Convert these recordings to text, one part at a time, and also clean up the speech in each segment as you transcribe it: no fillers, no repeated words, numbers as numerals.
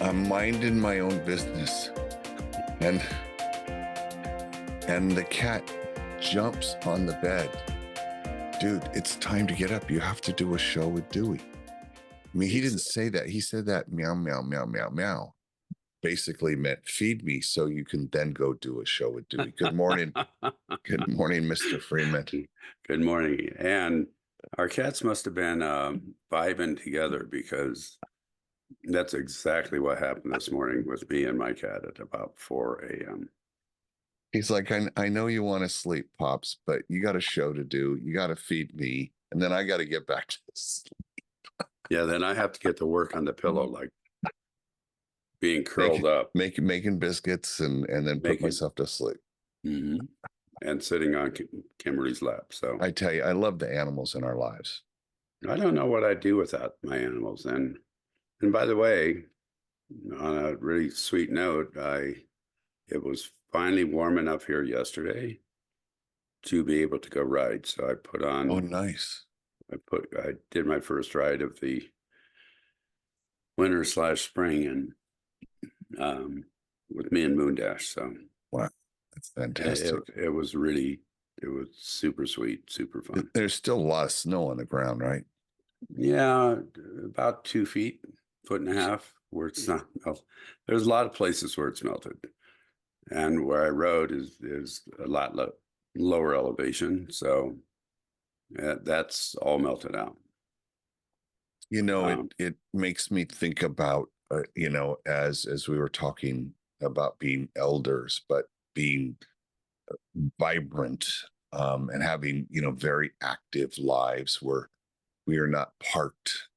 I'm minding my own business, and the cat jumps on the bed. Dude, it's time to get up. You have to do a show with Dewey. I mean, he didn't say that. He said that meow, meow, meow, meow, meow. Basically meant feed me so you can then go do a show with Dewey. Good morning. Good morning, Mr. Freeman. Good morning. And our cats must have been vibing together, because that's exactly what happened this morning with me and my cat at about 4 a.m. He's like, I know you want to sleep, Pops, but you got a show to do. You got to feed me. And then I got to get back to sleep. Yeah, then I have to get to work on the pillow, like being curled up. Making biscuits and then put myself to sleep. Mm-hmm. And sitting on Kimberly's lap. So I tell you, I love the animals in our lives. I don't know what I'd do without my animals. And by the way, on a really sweet note, it was finally warm enough here yesterday to be able to go ride. So I put on. Oh, nice. I did my first ride of the winter/spring, and with me and Moondash. So wow, that's fantastic. It was super sweet, super fun. There's still a lot of snow on the ground, right? Yeah, about 2 feet, 1.5 feet, where it's not melted. There's a lot of places where it's melted, and where I rode is a lot lower elevation, so that's all melted out. You know, it makes me think about as we were talking about being elders, but being vibrant, and having very active lives where we are not parked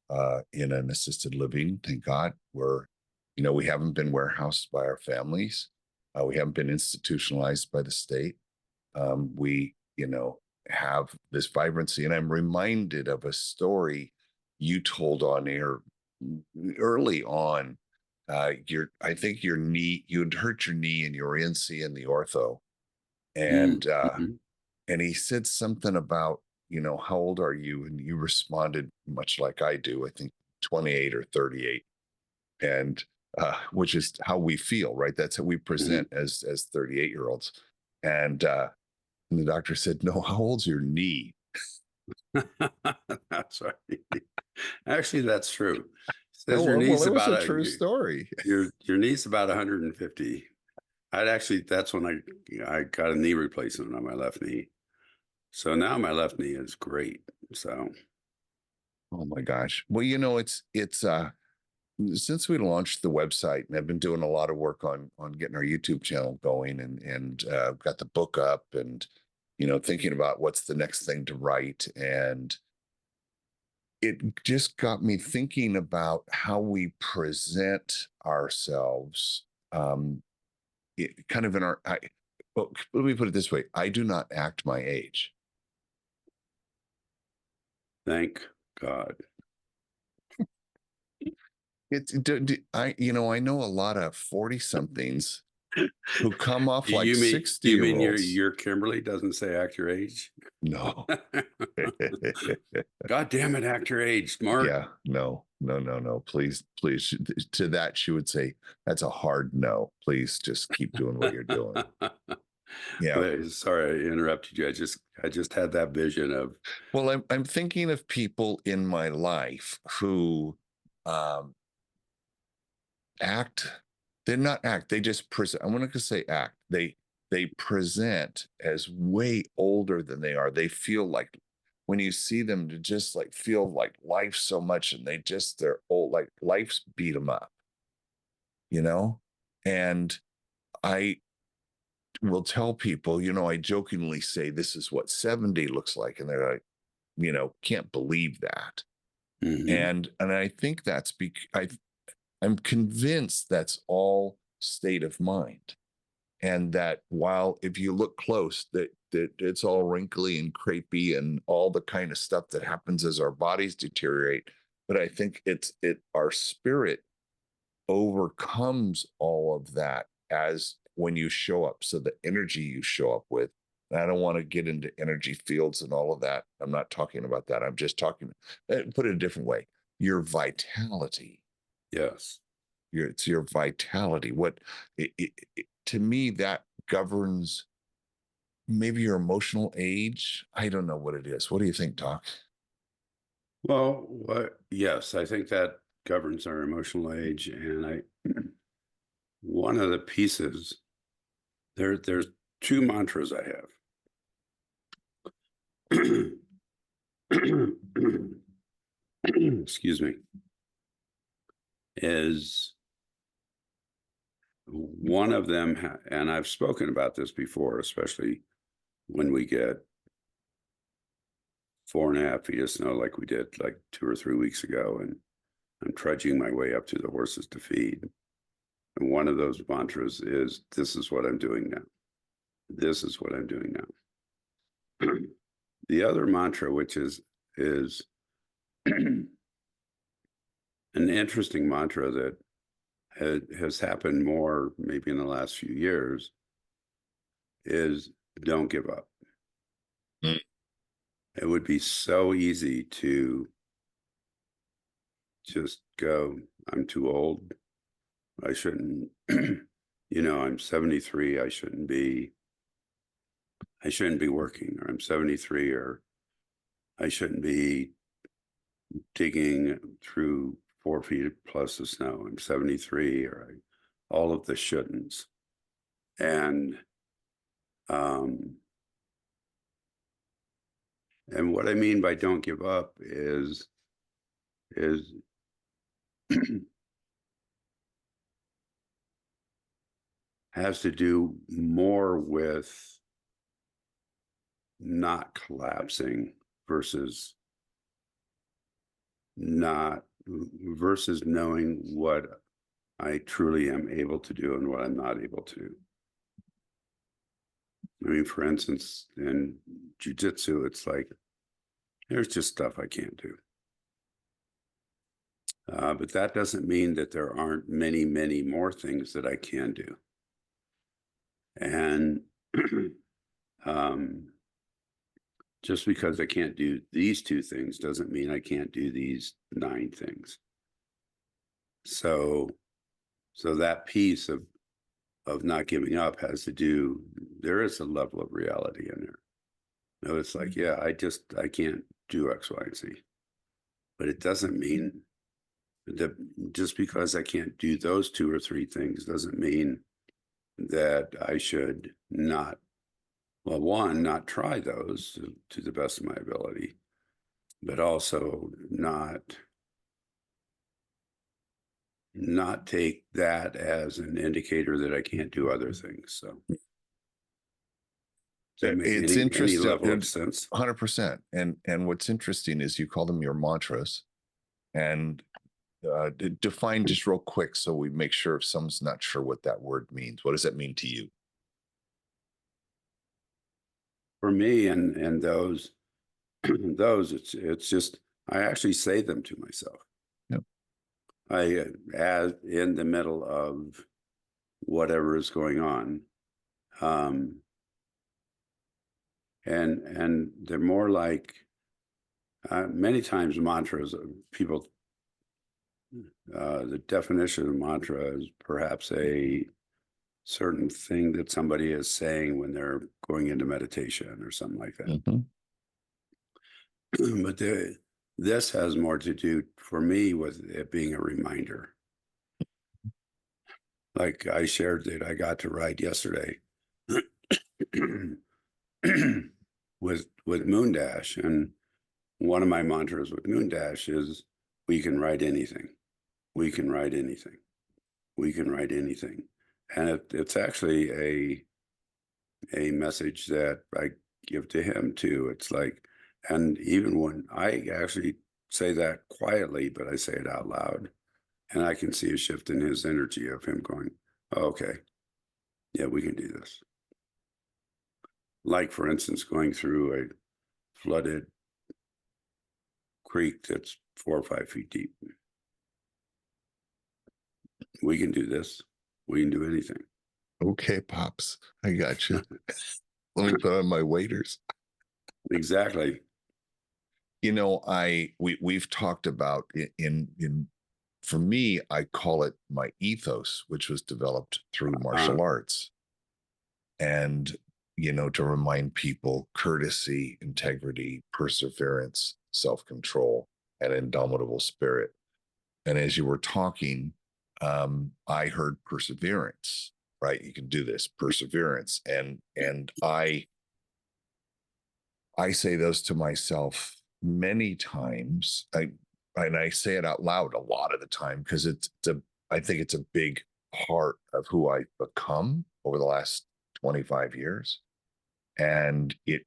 in an assisted living. Thank God. We haven't been warehoused by our families. We haven't been institutionalized by the state. We have this vibrancy, and I'm reminded of a story you told on air early on. I think your knee, you had hurt your knee and you were in seeing the ortho, and and he said something about, how old are you? And you responded much like I do, I think 28 or 38. And which is how we feel, right? That's how we present as 38-year-olds. And the doctor said, no, how old's your knee? That's right. Actually, that's true. Says your knee's it was a true story. Your knee's about 150. That's when I got a knee replacement on my left knee. So now my left knee is great. So, oh my gosh. Well, it's since we launched the website, and I've been doing a lot of work on getting our YouTube channel going, and got the book up, and thinking about what's the next thing to write, and it just got me thinking about how we present ourselves, kind of in our. Well, let me put it this way: I do not act my age. thank God. I know a lot of 40-somethings who come off like 60-year-olds. You mean your Kimberly doesn't say act your age? No. God damn it, act your age, Mark. Yeah, no. Please. To that, she would say, that's a hard no. Please just keep doing what you're doing. Yeah. But, sorry, I interrupted you. I just had that vision of. Well, I'm thinking of people in my life who act. They're not act. They just present. I'm not going to say act. They present as way older than they are. They feel like, when you see them, to just like feel like life so much, and they're old, like life's beat them up, and I will tell people, I jokingly say, this is what 70 looks like, and they're like, can't believe that. And I think that's because I'm convinced that's all state of mind. And that while if you look close, that it's all wrinkly and crepey and all the kind of stuff that happens as our bodies deteriorate, but I think our spirit overcomes all of that as when you show up. So the energy you show up with, and I don't want to get into energy fields and all of that. I'm not talking about that. I'm just talking, put it a different way, your vitality. Yes. it's your vitality. What to me that governs maybe your emotional age. I don't know what it is. What do you think, Doc? Well, yes, I think that governs our emotional age. And one of the pieces, there's two mantras I have. Excuse me, is one of them, and I've spoken about this before, especially when we get 4.5 feet of snow like we did like 2 or 3 weeks ago, and I'm trudging my way up to the horses to feed. And one of those mantras is, this is what I'm doing now. This is what I'm doing now. The other mantra, which is an interesting mantra that has happened more maybe in the last few years, is don't give up. Mm. It would be so easy to just go, I'm too old. I shouldn't, I'm 73. I shouldn't be working, or I'm 73, or I shouldn't be digging through 4 feet plus of snow. I'm 73, or all of the shouldn'ts. And what I mean by don't give up is has to do more with not collapsing versus knowing what I truly am able to do and what I'm not able to do. I mean, for instance, in jujitsu, it's like, there's just stuff I can't do. But that doesn't mean that there aren't many, many more things that I can do. And just because I can't do these 2 things doesn't mean I can't do these 9 things. So that piece of not giving up has to do, there is a level of reality in there. No, it's like, yeah, I can't do X, Y, and Z. But it doesn't mean that just because I can't do those 2 or 3 things doesn't mean that I should not, well, one, not try those to the best of my ability, but also not take that as an indicator that I can't do other things. So does that make It's any interesting. level of sense? 100%. And what's interesting is you call them your mantras, and define just real quick so we make sure if someone's not sure what that word means. What does that mean to you? For me, and those it's just, I actually say them to myself. Yep. As in the middle of whatever is going on, and they're more like, many times mantras, people, the definition of mantra is perhaps a certain thing that somebody is saying when they're going into meditation or something like that. Mm-hmm. But this has more to do for me with it being a reminder. Like I shared that I got to ride yesterday with Moondash, and one of my mantras with Moondash is, we can ride anything. We can ride anything. We can ride anything. And it's actually a message that I give to him too. It's like, and even when I actually say that quietly, but I say it out loud, and I can see a shift in his energy of him going, oh, okay, yeah, we can do this. Like, for instance, going through a flooded creek that's 4 or 5 feet deep. We can do this. We can do anything. Okay, Pops, I got you. Let me put on my waders. Exactly. We've talked about in for me, I call it my ethos, which was developed through Uh, martial arts. And, to remind people courtesy, integrity, perseverance, self control, and indomitable spirit. And as you were talking, I heard perseverance, right? You can do this, perseverance. And I say those to myself many times. I say it out loud a lot of the time because I think it's a big part of who I've become over the last 25 years. And it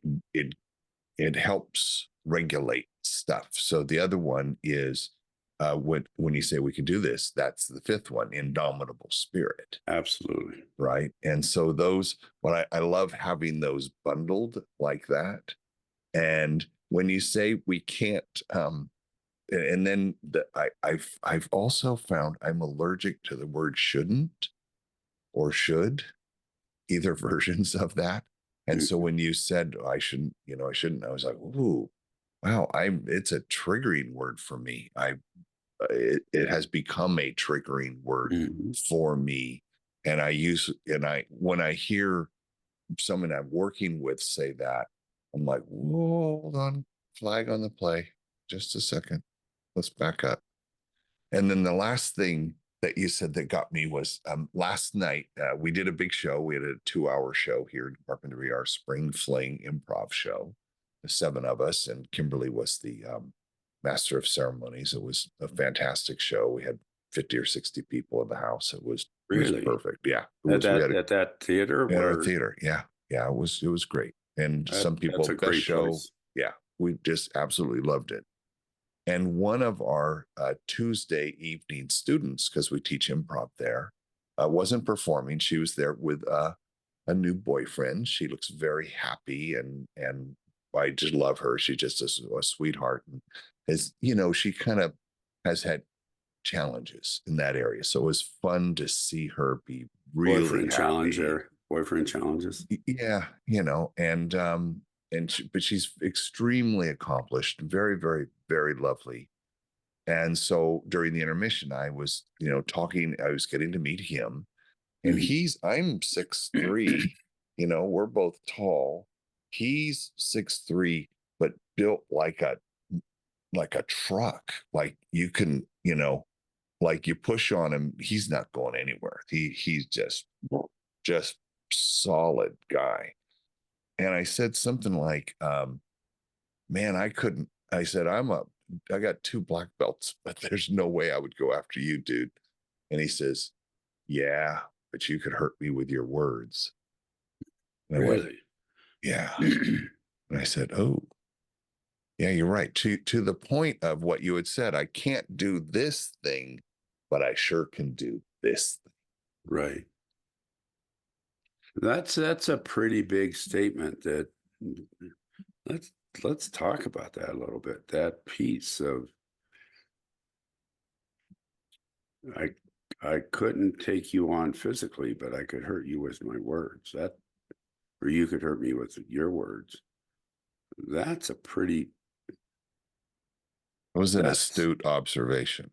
it helps regulate stuff. So the other one is when you say we can do this, that's the fifth one, indomitable spirit, absolutely. right? And so those, what I love having those bundled like that. And when you say we can't, and then I've also found I'm allergic to the word shouldn't or should, either versions of that. And so Mhm. when you said, "Oh, I shouldn't, I was like, ooh, wow, it's a triggering word for me. It has become a triggering word Mhm. for me. And when I hear someone I'm working with say that, I'm like, whoa, hold on, flag on the play. Just a second. Let's back up. And then the last thing that you said that got me was last night we did a big show. We had a 2-hour show here in Carpentry, our Spring Fling improv show. The seven of us, and Kimberly was the master of ceremonies. It was a fantastic show. We had 50 or 60 people in the house. It was Really? perfect. Yeah, it At was. We that had at that theater at our where theater. Yeah, yeah, it was great. And some that's people a best great show. place. Yeah, we just absolutely loved it. And one of our Tuesday evening students, because we teach improv there, wasn't performing. She was there with a new boyfriend. She looks very happy, and I just love her. She's just a sweetheart, and she kind of has had challenges in that area. So it was fun to see her be really Boyfriend happy. challenger, boyfriend challenges. Yeah, but she's extremely accomplished, very, very, very lovely. And so during the intermission, I was, talking, I was getting to meet him, and Mhm. I'm 6'3", we're both tall. He's 6'3", but built like a truck. Like you can, like you push on him, he's not going anywhere. He's just solid guy. And I said something like, man, I couldn't. I said, I got 2 black belts, but there's no way I would go after you, dude. And he says, yeah, but you could hurt me with your words. And I went, Really? yeah. And I said, oh, yeah, you're right. To the point of what you had said, I can't do this thing, but I sure can do this thing. Right. That's a pretty big statement that let's let's talk about that a little bit. That piece of I I couldn't take you on physically, but I could hurt you with my words. That or you could hurt me with your words. That's a pretty It was an that's astute observation.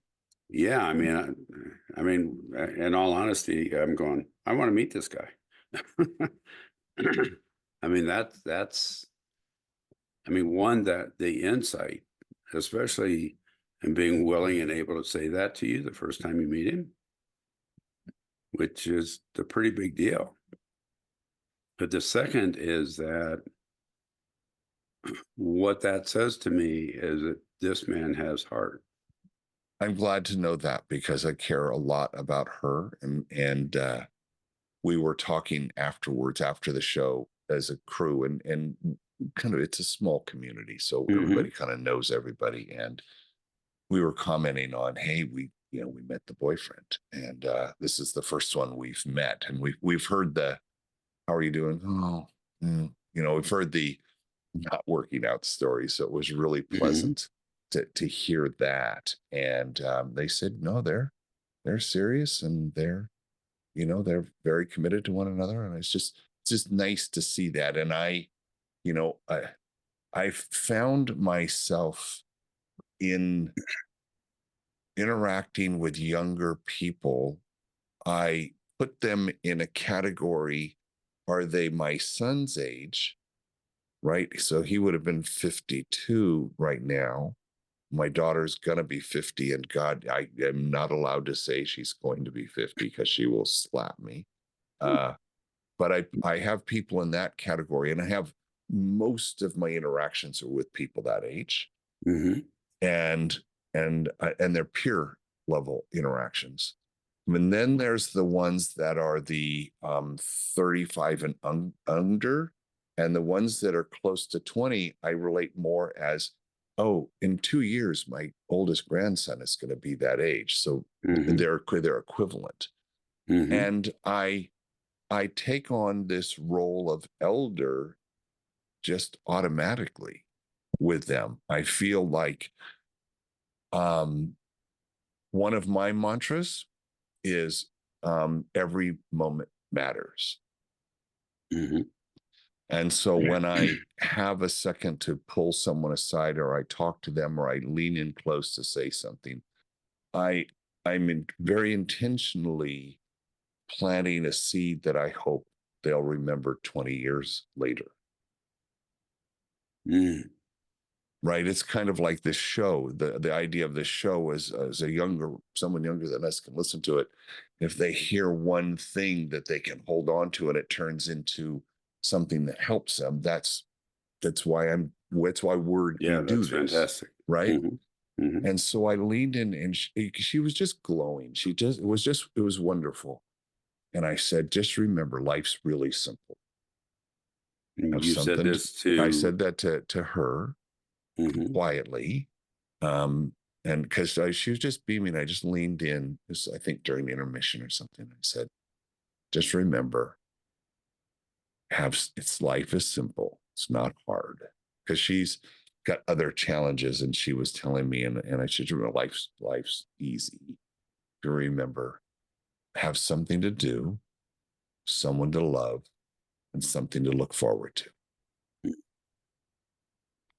yeah, in all honesty, I'm going, I want to meet this guy. I mean, one, that the insight, especially in being willing and able to say that to you the first time you meet him, which is a pretty big deal. But the second is that what that says to me is that this man has heart. I'm glad to know that because I care a lot about her, and we were talking afterwards after the show as a crew, and kind of it's a small community, so everybody Hmm. kind of knows everybody, and we were commenting on, hey, we met the boyfriend, and this is the first one we've met, and we've heard the how are you doing? Oh, we've heard the not working out story. So it was really Hmm. pleasant to hear that. And they said, no, they're serious, and they're very committed to one another. And it's just nice to see that. And you know, I, I found myself in interacting with younger people, I put them in a category. Are they my son's age? Right. So he would have been 52 right now. My daughter's going to be 50. And God, I am not allowed to say she's going to be 50 because she will slap me. But I have people in that category, and I have most of my interactions are with people that age, Mm-hmm. and and they're peer level interactions. And then there's the ones that are the 35 and under, and the ones that are close to 20. I relate more as, oh, in 2 years, my oldest grandson is going to be that age, so Mm-hmm. they're equivalent, Mm-hmm. and I take on this role of elder just automatically with them. I feel like um, one of my mantras is every moment matters. Mm-hmm. And so when I have a second to pull someone aside, or I talk to them, or I lean in close to say something, I very intentionally planting a seed that I hope they'll remember 20 years later. Mm. Right? It's kind of like this show. The idea of this show is as someone younger than us can listen to it. If they hear one thing that they can hold on to and it turns into something that helps them, that's why we Yeah, do that's this, fantastic. right? Mm-hmm. Mm-hmm. And so I leaned in, and she was just glowing. It was wonderful. And I said, just remember, life's really simple. And Have you said something. this I to. said that to her Mm-hmm. quietly. And because she was just beaming, I just leaned in, this, I think during intermission or something. I said, just remember, it's life is simple. It's not hard. Because she's got other challenges, and she was telling me, and I should remember, life's easy. To remember, have something to do, someone to love, and something to look forward to.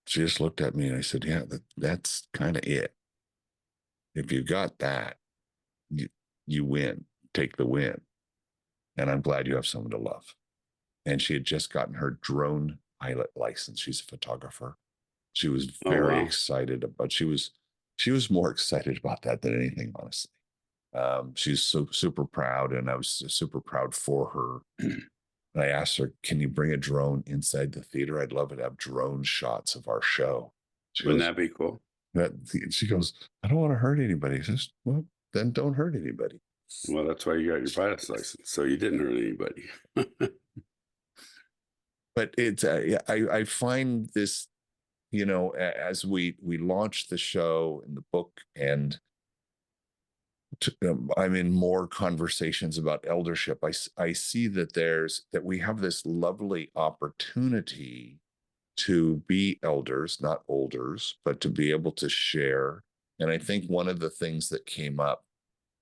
She just looked at me, and I said, yeah, that's kind of it. If you got that, you you win, take the win. And I'm glad you have someone to love. And she had just gotten her drone pilot license. She's a photographer. She was Oh, very wow. excited about. She was more excited about that than anything, honestly. She's so super proud, and I was super proud for her. And I asked her, "Can you bring a drone inside the theater? I'd love to have drone shots of our show." She Wouldn't goes, that be cool? she goes, "I don't want to hurt anybody." I says, "Well, then don't hurt anybody." Well, that's why you got your pilot's license, so you didn't hurt anybody. But it's I find this, as we launch the show and the book, and I'm in more conversations about eldership. I see that we have this lovely opportunity to be elders, not olders, but to be able to share. And I think one of the things that came up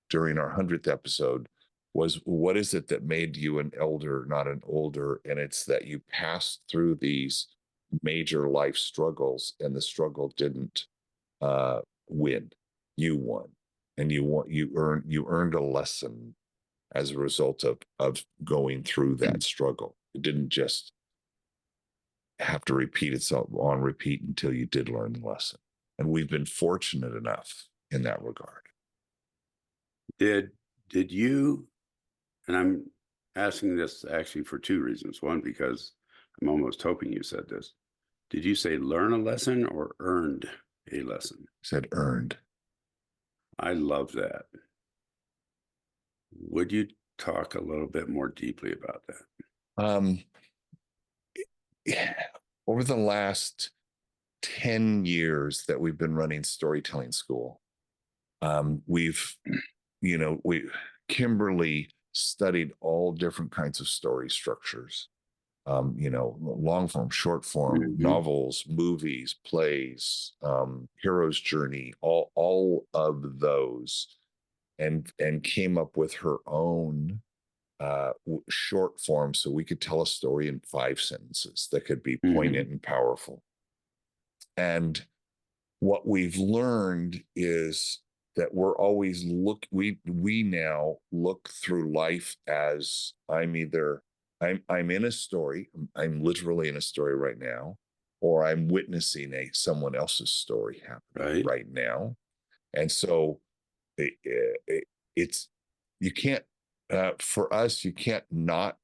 during our 100th episode was, what is it that made you an elder, not an older? And it's that you passed through these major life struggles, and the struggle didn't win. You won, and you earned a lesson as a result of going through that struggle. It didn't just have to repeat itself on repeat until you did learn the lesson. And we've been fortunate enough in that regard. Did you, and I'm asking this actually for two reasons. One, because I'm almost hoping you said this. Did you say learn a lesson or earned a lesson? Said earned. I love that. Would you talk a little bit more deeply about that? Um, Over the last 10 years that we've been running storytelling school, we've, we Kimberly studied all different kinds of story structures. Long form, short form, Mm-hmm. novels, movies, plays, hero's journey, all of those, and came up with her own short form, so we could tell a story in 5 sentences that could be Mm-hmm. poignant and powerful. And what we've learned is that we're always we now look through life as I'm in a story, I'm literally in a story right now, or I'm witnessing a someone else's story happening Right. right now. And so it, it's you can't for us, you can't not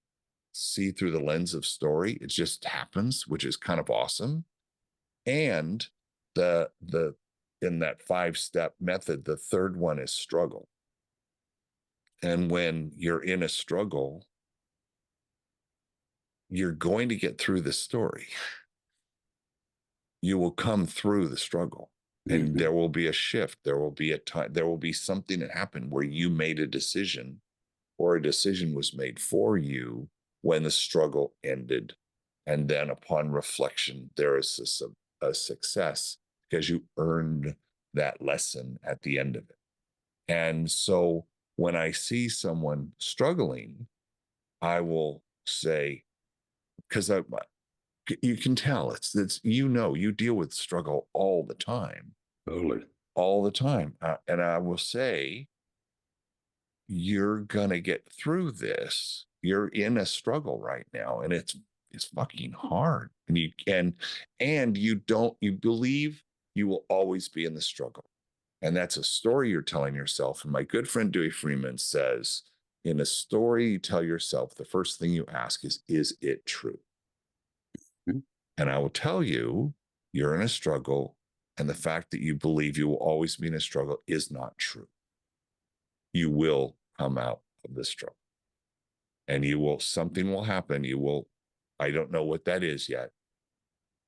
see through the lens of story. It just happens, which is kind of awesome. And the in that 5-step method, the third one is struggle. And when you're in a struggle, you're going to get through the story. You will come through the struggle, and Mhm. there will be a shift. There will be a time, there will be something that happened where you made a decision, or a decision was made for you when the struggle ended. And then upon reflection, there is a success because you earned that lesson at the end of it. And so when I see someone struggling, I will say, because you can tell it's you deal with struggle Totally. all the time, and I will say, you're gonna get through this. You're in a struggle right now, and it's fucking hard, and you believe you will always be in the struggle. And that's a story you're telling yourself. And my good friend Dewey Freeman says, in a story you tell yourself, the first thing you ask is it true? Mhm. And I will tell you, you're in a struggle. And the fact that you believe you will always be in a struggle is not true. You will come out of the struggle, and something will happen. I don't know what that is yet,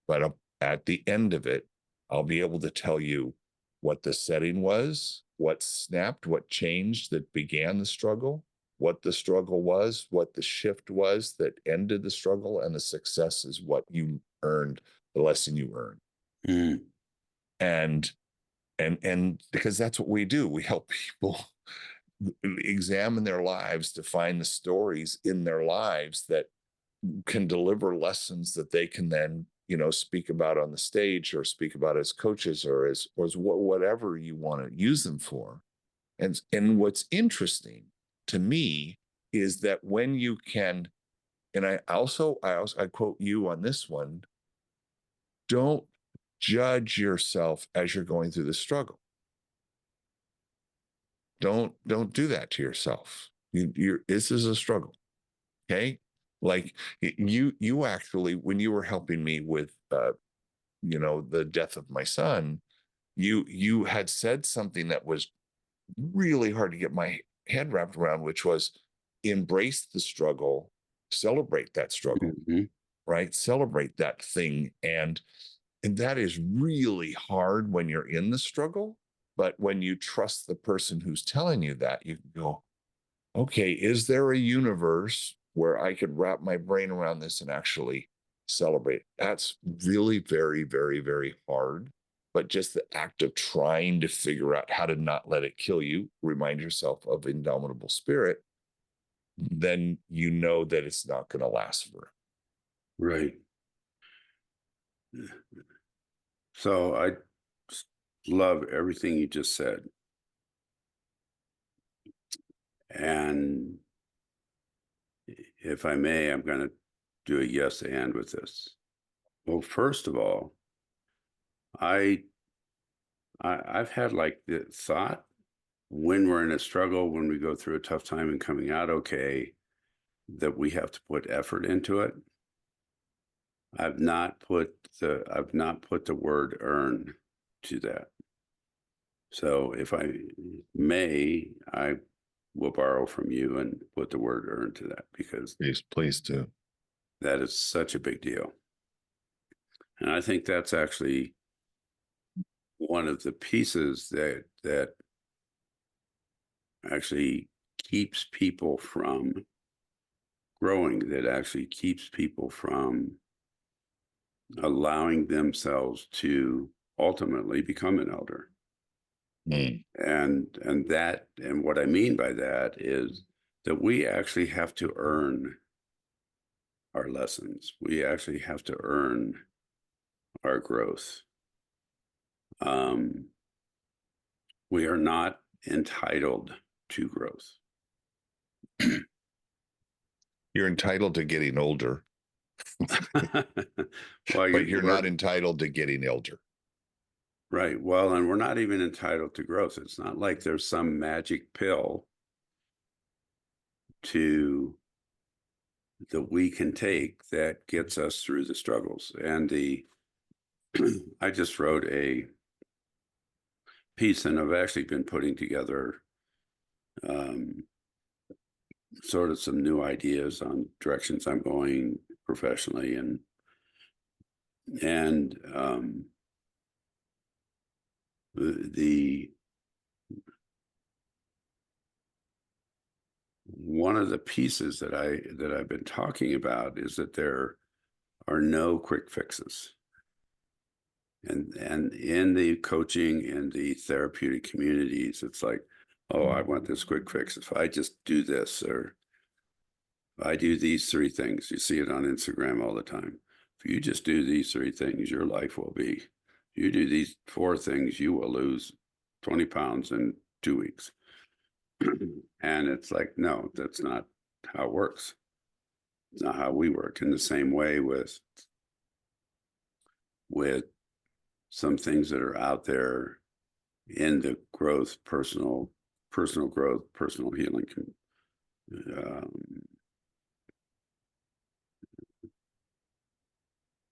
but at the end of it, I'll be able to tell you what the setting was, what snapped, what changed that began the struggle, what the struggle was, what the shift was that ended the struggle, and the success is what you earned, the lesson you earned. Mm. And because that's what we do, we help people examine their lives to find the stories in their lives that can deliver lessons that they can then speak about on the stage, or speak about as coaches, or as whatever you want to use them for. And what's interesting to me is that when you can, and I quote you on this one, don't judge yourself as you're going through the struggle. Don't do that to yourself. This is a struggle. Okay. Like you actually, when you were helping me with the death of my son, you had said something that was really hard to get my head wrapped around, which was embrace the struggle, celebrate that struggle, Mhm. right? Celebrate that thing. And that is really hard when you're in the struggle. But when you trust the person who's telling you that, you can go, okay, is there a universe where I could wrap my brain around this and actually celebrate? That's really very, very, very hard. But just the act of trying to figure out how to not let it kill you, remind yourself of indomitable spirit, then you know that it's not going to last forever. Right. So I love everything you just said. And if I may, I'm going to do a yes and with this. Well, first of all, I, I've had like the thought when we're in a struggle, when we go through a tough time and coming out okay, that we have to put effort into it. I've not put the word earn to that. So if I may, I will borrow from you and put the word earn to that, because Please do. that is such a big deal. And I think that's actually one of the pieces that actually keeps people from growing, that actually keeps people from allowing themselves to ultimately become an elder. Mm. And what I mean by that is that we actually have to earn our lessons. We actually have to earn our growth. Um, We are not entitled to growth. You're entitled to getting older, Well, but you're not we're entitled to getting elder. right. Well, and we're not even entitled to growth. It's not like there's some magic pill to that we can take that gets us through the struggles. And I just wrote a piece, and I've actually been putting together um, sort of some new ideas on directions I'm going professionally, and the one of the pieces that I've been talking about is that there are no quick fixes. And in the coaching and the therapeutic communities, it's like, oh, I want this quick fix. If I just do this, or I do these three things, you see it on Instagram all the time. If you just do these three things, your life will be. You do these four things, you will lose 20 pounds in 2 weeks. And it's like, no, that's not how it works. It's not how we work. In the same way with some things that are out there in the growth, personal growth, personal healing um,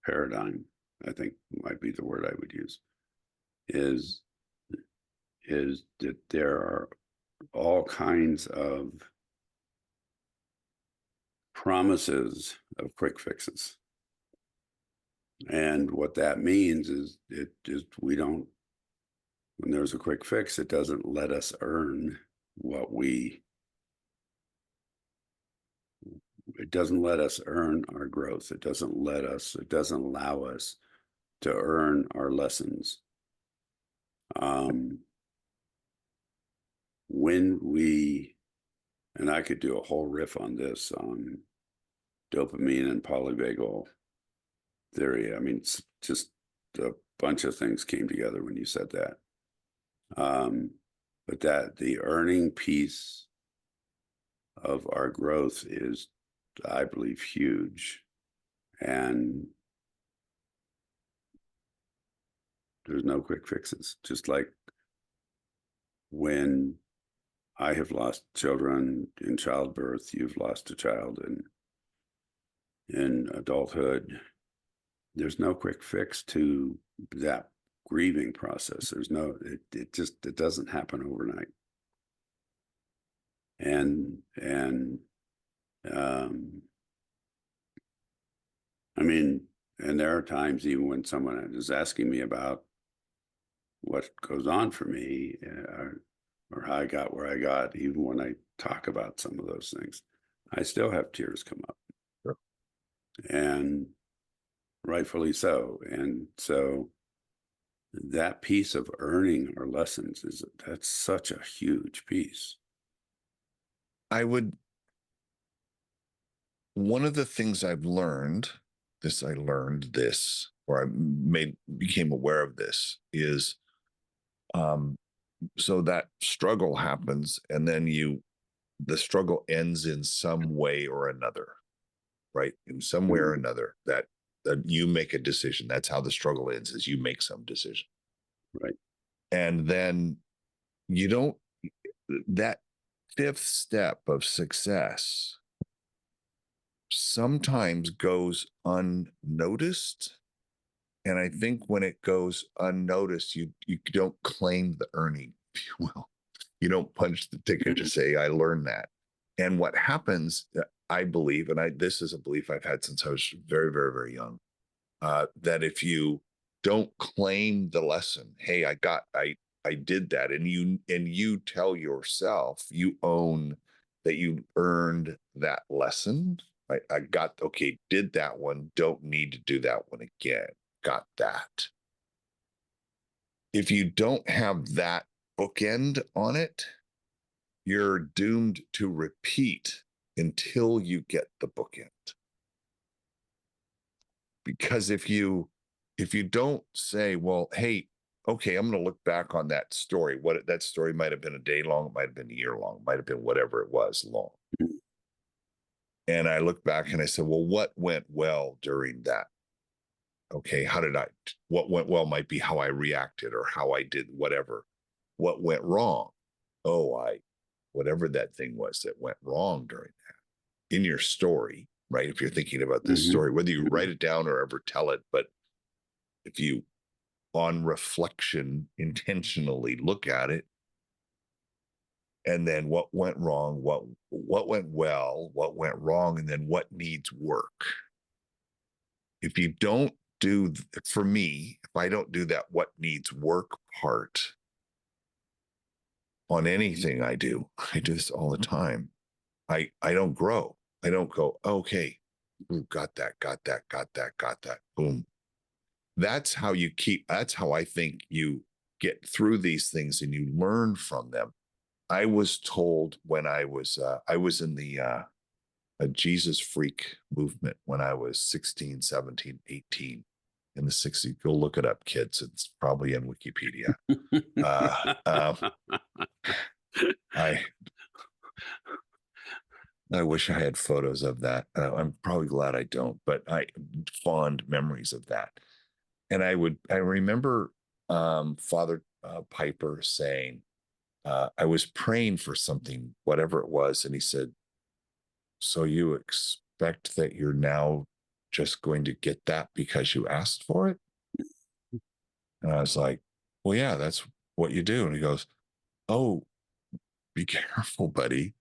paradigm, I think might be the word I would use, is is that there are all kinds of promises of quick fixes. And what that means is it just we don't when there's a quick fix, it doesn't let us earn what we it doesn't let us earn our growth. It doesn't allow us to earn our lessons. When we, and I could do a whole riff on this, on dopamine and polyvagal theory. I mean, it's just a bunch of things came together when you said that. But that the earning piece of our growth is, I believe, huge. And there's no quick fixes. Just like when I have lost children in childbirth, you've lost a child in adulthood. There's no quick fix to that grieving process. There's no, it doesn't happen overnight. And I mean, and there are times even when someone is asking me about what goes on for me, or how I got where I got, even when I talk about some of those things, I still have tears come up. Sure. And rightfully so. And so that piece of earning our lessons that's such a huge piece. One of the things I've learned, or became aware of this is, so that struggle happens and then the struggle ends in some way or another, right? In some way or another that you make a decision. That's how the struggle ends, is you make some decision. Right. And then you don't, that fifth step of success sometimes goes unnoticed. And I think when it goes unnoticed, you don't claim the earning, if you will. You don't punch the ticket to say, I learned that. And what happens, I believe, and this is a belief I've had since I was very, very, very young, that if you don't claim the lesson, hey, I did that, and you tell yourself you own that you earned that lesson. I got, okay, did that one, don't need to do that one again. Got that. If you don't have that bookend on it, you're doomed to repeat until you get the bookend. Because if you don't say, well, hey, okay, I'm going to look back on that story. What that story might have been a day long, it might have been a year long, might have been whatever it was long. And I look back and I said, well, what went well during that? Okay, what went well might be how I reacted or how I did whatever. What went wrong? Oh, whatever that thing was that went wrong during that in your story, right? If you're thinking about this story, whether you write it down or ever tell it, but if you on reflection intentionally look at it, and then what went wrong, what went well, what went wrong, and then what needs work. If you don't do, for me, if I don't do that what needs work part on anything I do this all the time. I don't grow. I don't go, okay, ooh, got that. Boom. That's how I think you get through these things and you learn from them. I was told when I was in the a Jesus freak movement when I was 16, 17, 18 in the 60s. Go look it up, kids. It's probably in Wikipedia. I wish I had photos of that. I'm probably glad I don't, but I fond memories of that. And I remember Father Piper saying, I was praying for something, whatever it was. And he said, so you expect that you're now just going to get that because you asked for it? And I was like, well, yeah, that's what you do. And he goes, oh, be careful, buddy,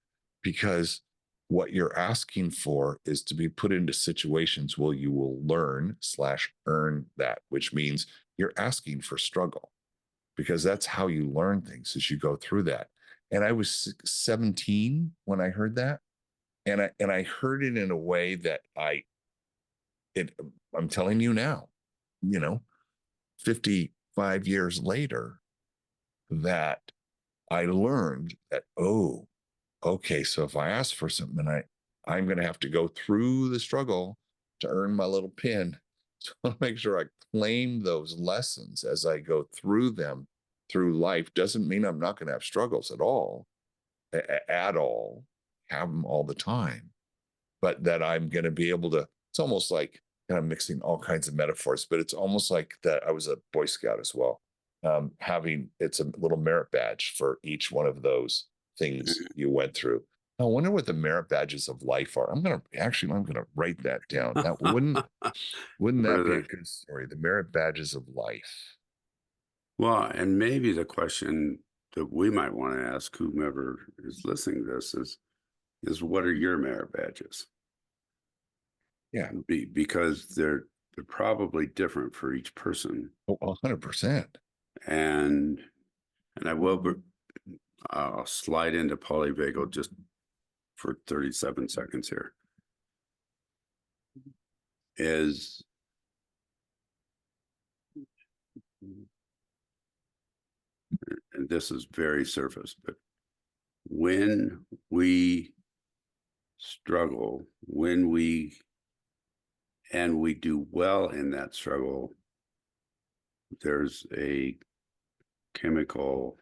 because what you're asking for is to be put into situations where you will learn/earn that, which means you're asking for struggle, because that's how you learn things as you go through that. And I was 17 when I heard that. And I heard it in a way that I'm telling you now, 55 years later, that I learned that, oh, okay, so if I ask for something, I'm going to have to go through the struggle to earn my little pin. So I want to make sure I claim those lessons as I go through them through life. Doesn't mean I'm not going to have struggles at all, have them all the time, but that I'm going to be able to. It's almost like, and I'm mixing all kinds of metaphors, but it's almost like that I was a Boy Scout as well. It's a little merit badge for each one of those things you went through. I wonder what the merit badges of life are. I'm gonna write that down. That wouldn't that be a good story? The merit badges of life. Well, and maybe the question that we might want to ask whomever is listening to this is what are your merit badges? Yeah. Because they're probably different for each person. Oh, 100%. And I'll slide into polyvagal just for 37 seconds here. And this is very surface, but when we struggle, and we do well in that struggle, there's a chemical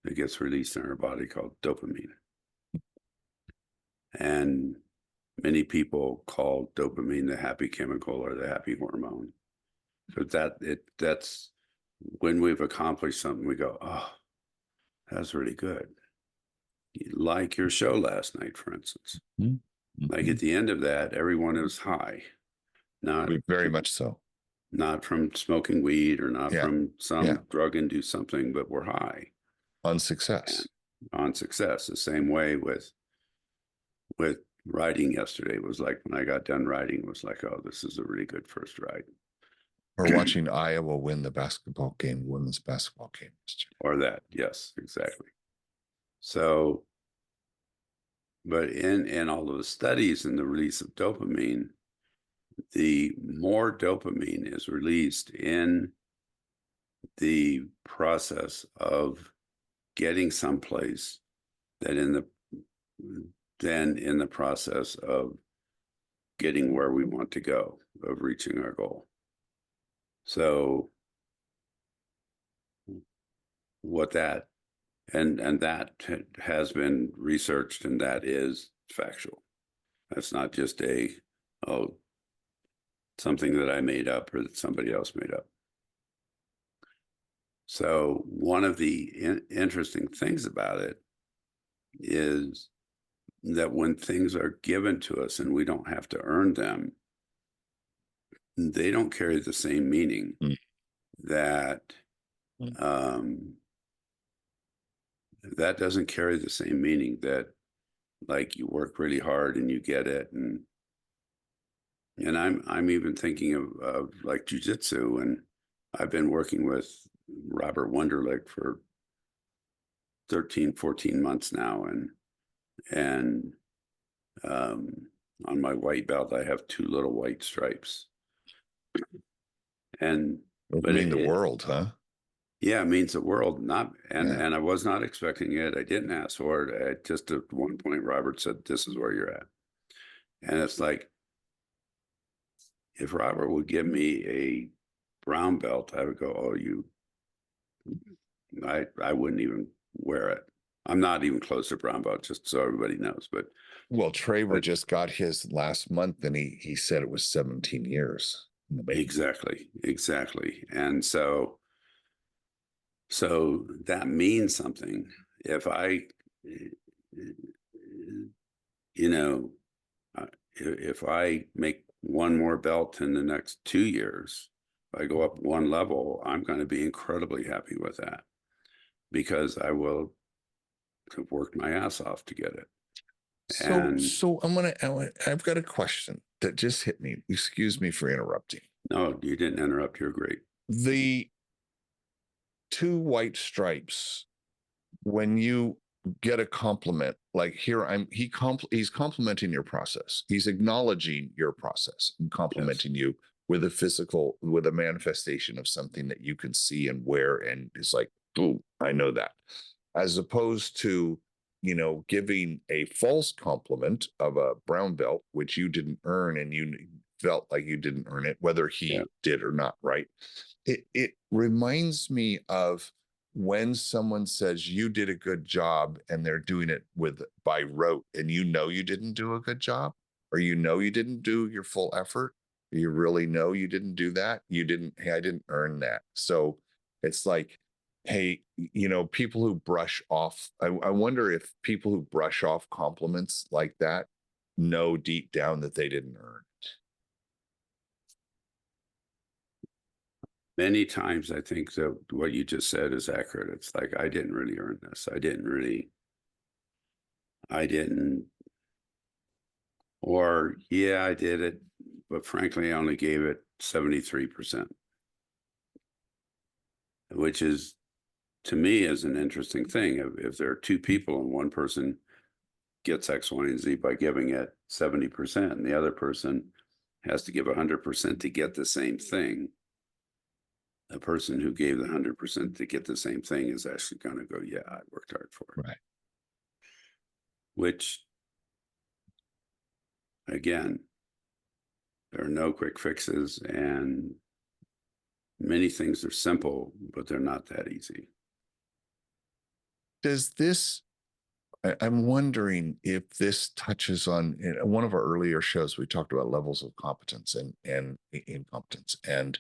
that gets released in our body called dopamine. And many people call dopamine the happy chemical or the happy hormone. So that's when we've accomplished something, we go, oh, that's really good. Like your show last night, for instance. Mm-hmm. Like at the end of that, everyone is high. Very much so. Not from smoking weed or not from some drug-induced something, but we're high. On success. And on success. The same way with riding yesterday. It was like when I got done riding, it was like, oh, this is a really good first ride. Or watching Iowa win the women's basketball game. Or that, yes, exactly. So, but in all of the studies in the release of dopamine, the more dopamine is released in the process of getting someplace than in the process of getting where we want to go, of reaching our goal. So what that, and that has been researched, and that is factual. That's not just oh, something that I made up or that somebody else made up. So one of the interesting things about it is that when things are given to us and we don't have to earn them, they don't carry the same meaning Mm. that um, that doesn't carry the same meaning that, like, you work really hard and you get it. And I'm even thinking of like jujitsu, and I've been working with Robert Wunderlich for 13, 14 months now. And um, on my white belt, I have 2 little white stripes. And, Would but mean the world, huh? yeah, it means the world. Not, Yeah. and I was not expecting it. I didn't ask for it. Just at one point, Robert said, "This is where you're at." And it's like, if Robert would give me a brown belt, I would go, "Oh, I wouldn't even wear it." I'm not even close to brown belt, just so everybody knows. Well, Traver But just got his last month, and he said it was 17 years in the making. exactly. And so that means something. If I, you know, if I make one more belt in the next 2 years, if I go up one level, I'm going to be incredibly happy with that, because I will have worked my ass off to get it. And So I've got a question that just hit me. Excuse me for interrupting. no, you didn't interrupt. You're great. The 2 white stripes, when you get a compliment, like here, he's complimenting your process. He's acknowledging your process and complimenting you with with a manifestation of something that you can see and wear. And it's like, oh, I know that. As opposed to, giving a false compliment of a brown belt, which you didn't earn and you felt like you didn't earn it, whether Yeah. he did or not, right? It reminds me of when someone says you did a good job and they're doing it by rote, and you didn't do a good job, or you didn't do your full effort, you really know you didn't do that, hey, I didn't earn that. So it's like, hey, people who brush off, I wonder if people who brush off compliments like that know deep down that they didn't earn. Many times I think that what you just said is accurate. It's like, I didn't really earn this. I didn't, or yeah, I did it, but frankly, I only gave it 73%, which is, to me, is an interesting thing. If there are 2 people and one person gets X, Y, and Z by giving it 70%, and the other person has to give 100% to get the same thing, the person who gave the 100% to get the same thing is actually going to go, yeah, I worked hard for it. Right. Which, again, there are no quick fixes, and many things are simple, but they're not that easy. Does this I'm wondering if this touches on, in one of our earlier shows, we talked about levels of competence and incompetence. And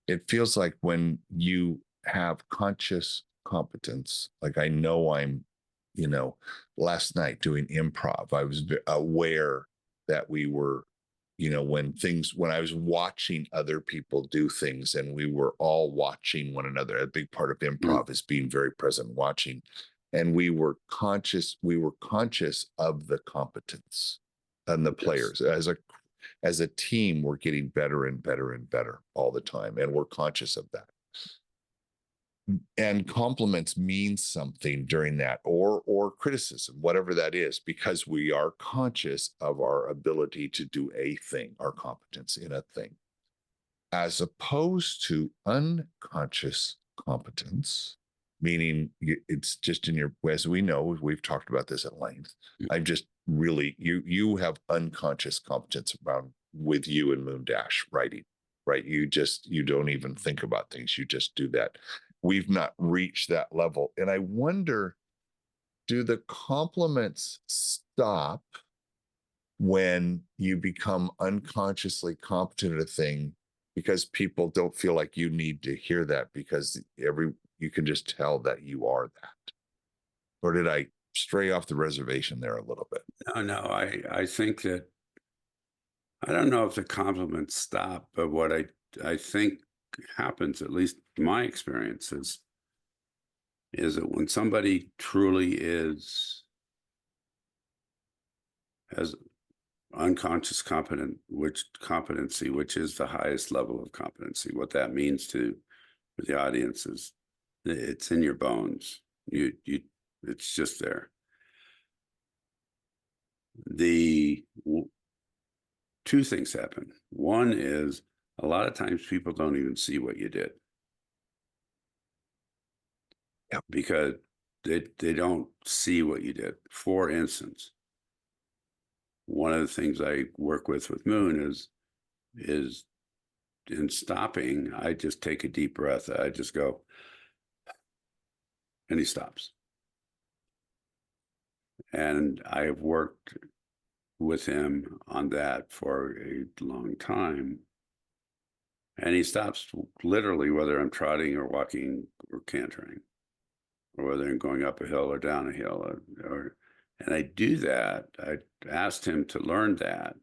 it feels like when you have conscious competence, like I know you know, last night doing improv, I was aware that we were, when I was watching other people do things and we were all watching one another. A big part of improv is being very present, watching. And we were conscious of the competence and the players. As a team, we're getting better and better and better all the time, and we're conscious of that. And compliments mean something during that, or criticism, whatever that is, because we are conscious of our ability to do a thing, our competence in a thing, as opposed to unconscious competence, meaning it's just in your, as we know, we've talked about this at length. I've just really, you have unconscious competence around with you and Moon Dash writing, right? You don't even think about things. You just do that. we've not reached that level. And I wonder, do the compliments stop when you become unconsciously competent at a thing because people don't feel like you need to hear that because you can just tell that you are that? Or did I stray off the reservation there a little bit? No, I think that, I don't know if the compliments stop, but what I think happens, at least my experience, is that when somebody truly has unconscious competency, which is the highest level of competency, what that means to the audience is it's in your bones. It's just there. Two things happen. One is a lot of times people don't even see what you did. Yep. Because they don't see what you did. For instance, one of the things I work with Moon is in stopping, I just take a deep breath. I just go, and he stops. And I have worked with him on that for a long time. And he stops literally, whether I'm trotting or walking or cantering, or whether I'm going up a hill or down a hill, and I do that. I asked him to learn that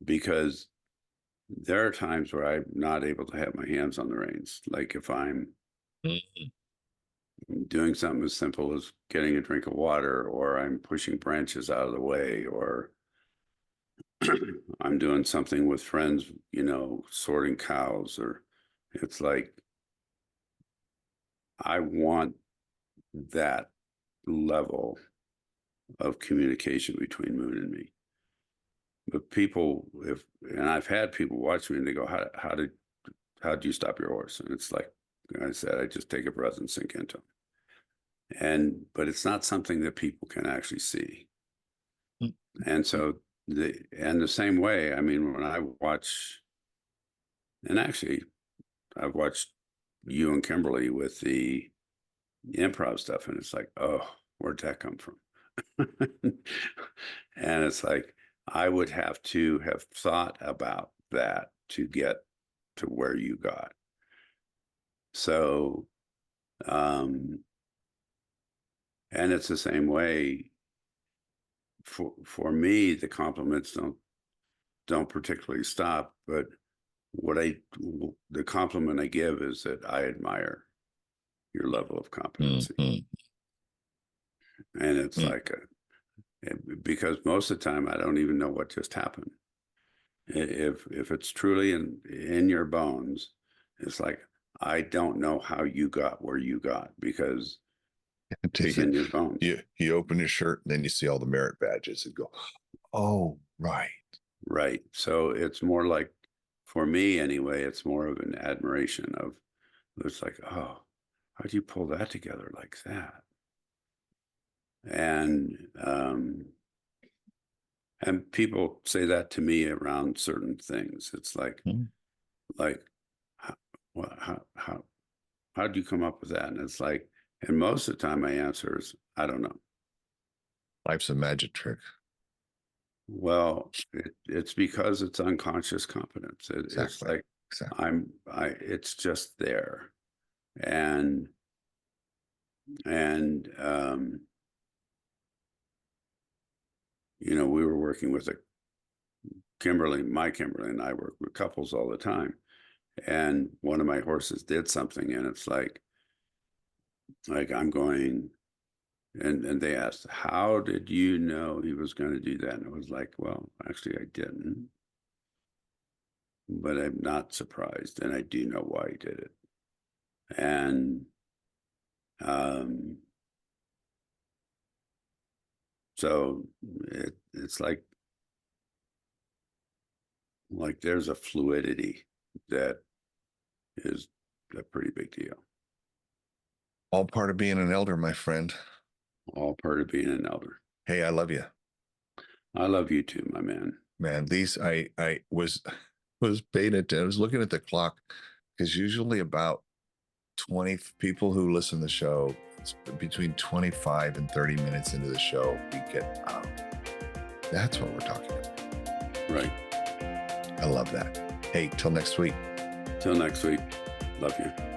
because there are times where I'm not able to have my hands on the reins. Like if I'm doing something as simple as getting a drink of water, or I'm pushing branches out of the way, or I'm doing something with friends, sorting cows, or it's like, I want that level of communication between Moon and me. But people, and I've had people watch me and they go, how did you stop your horse? And it's like I said, I just take a breath and sink into them. But it's not something that people can actually see. And so the same way, I mean, when I watch, and actually I've watched you and Kimberly with the improv stuff, and it's like, oh, where'd that come from? And it's like, I would have to have thought about that to get to where you got. So, and it's the same way for me, the compliments don't particularly stop, but the compliment I give is that I admire your level of competency. And it's like because most of the time I don't even know what just happened. If it's truly in your bones, it's like, I don't know how you got where you got, because it's in your bones. You open your shirt and then you see all the merit badges and go, oh, right. Right. So it's more like, for me anyway, it's more of an admiration of, it's like, oh, how'd you pull that together like that? And people say that to me around certain things. It's like, how'd you come up with that? And it's like, and most of the time my answer is, I don't know. Life's a magic trick. Well, it's because it's unconscious competence. Exactly. It's like, exactly. It's just there. And we were working with Kimberly and I work with couples all the time. And one of my horses did something, and it's like I'm going, and they asked, how did you know he was going to do that? And it was like, well, actually I didn't, but I'm not surprised, and I do know why he did it. And so it's like there's a fluidity that is a pretty big deal. All part of being an elder, my friend. All part of being an elder. Hey, I love you. I love you too, my man. Man, I was paying attention. I was looking at the clock, because usually about 20 people who listen to the show, it's between 25 and 30 minutes into the show, we get, oh, that's what we're talking about. Right. I love that. Hey, till next week. Till next week. Love you.